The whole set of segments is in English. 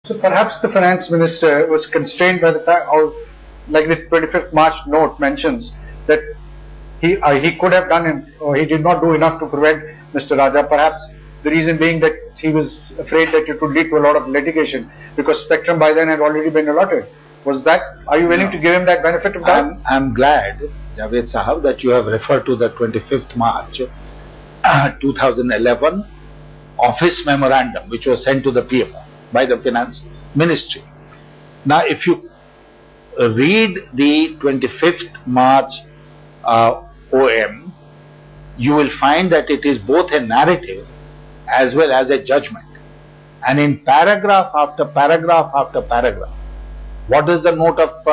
So perhaps the finance minister was constrained by the fact, or like the 25th March note mentions, that he could have done, or he did not do enough to prevent Mr. Raja. Perhaps the reason being that he was afraid that it would lead to a lot of litigation because spectrum by then had already been allotted. Was that? Are you willing to give him that benefit of doubt? I'm glad, Javed Sahab, that you have referred to the 25th March 2011 office memorandum which was sent to the PM by the Finance Ministry. Now, if you read the 25th March OM, you will find that it is both a narrative as well as a judgment. And in paragraph after paragraph after paragraph, what does the note of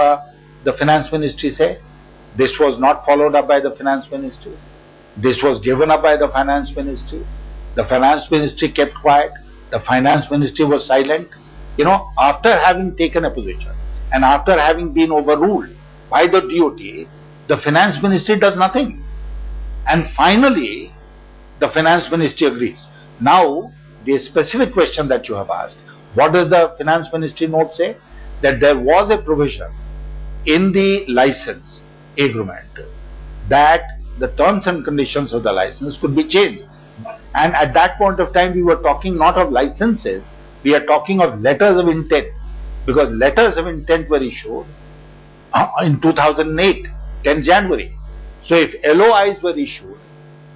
the Finance Ministry say? This was not followed up by the Finance Ministry. This was given up by the Finance Ministry. The Finance Ministry kept quiet. The Finance Ministry was silent. You know, after having taken a position and after having been overruled by the DoT, the Finance Ministry does nothing. And finally, the Finance Ministry agrees. Now, the specific question that you have asked, what does the Finance Ministry note say? That there was a provision in the license agreement that the terms and conditions of the license could be changed. And at that point of time, we were talking not of licenses, we are talking of letters of intent, because letters of intent were issued in 2008, 10 January. So if LOIs were issued,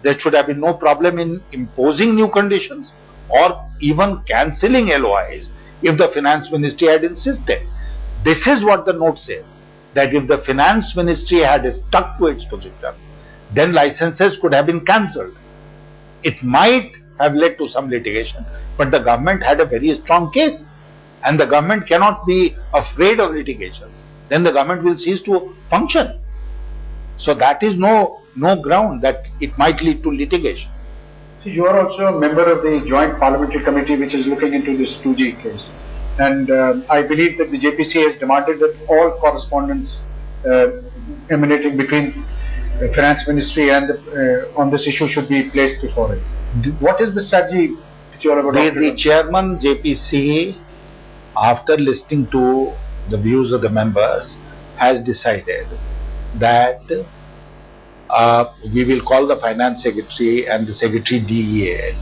there should have been no problem in imposing new conditions or even cancelling LOIs if the Finance Ministry had insisted. This is what the note says, that if the Finance Ministry had stuck to its position, then licenses could have been cancelled. It might have led to some litigation, but the government had a very strong case, and the government cannot be afraid of litigations. Then the government will cease to function. So that is no ground that it might lead to litigation. So you are also a member of the Joint Parliamentary Committee which is looking into this 2G case. And I believe that the JPC has demanded that all correspondence emanating between the Finance Ministry and on this issue should be placed before it. What is the strategy that you are about? The chairman JPC, after listening to the views of the members, has decided that we will call the Finance Secretary and the Secretary DEA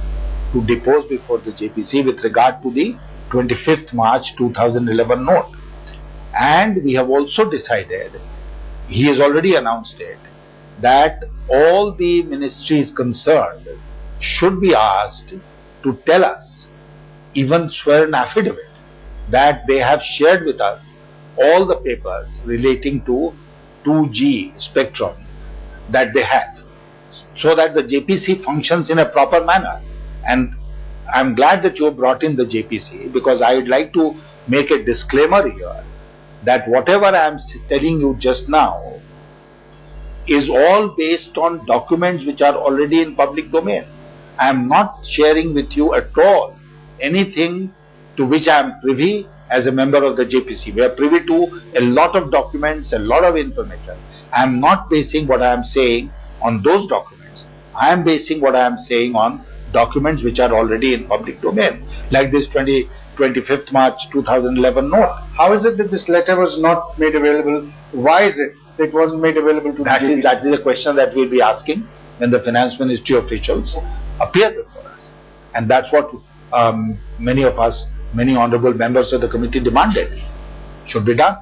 to depose before the JPC with regard to the 25th March 2011 note. And we have also decided, he has already announced it, that all the ministries concerned should be asked to tell us, even swear an affidavit, that they have shared with us all the papers relating to 2G spectrum that they have, so that the JPC functions in a proper manner. And I'm glad that you have brought in the JPC, because I would like to make a disclaimer here that whatever I am telling you just now is all based on documents which are already in public domain. I am not sharing with you at all anything to which I am privy as a member of the JPC. We are privy to a lot of documents, a lot of information. I am not basing what I am saying on those documents. I am basing what I am saying on documents which are already in public domain, like this 25th March 2011 note. How is it that this letter was not made available? Why is it that it wasn't made available to the JPC? That is a question that we will be asking when the Finance Ministry officials appear before us. And that's what many of us, many honorable members of the committee demanded should be done.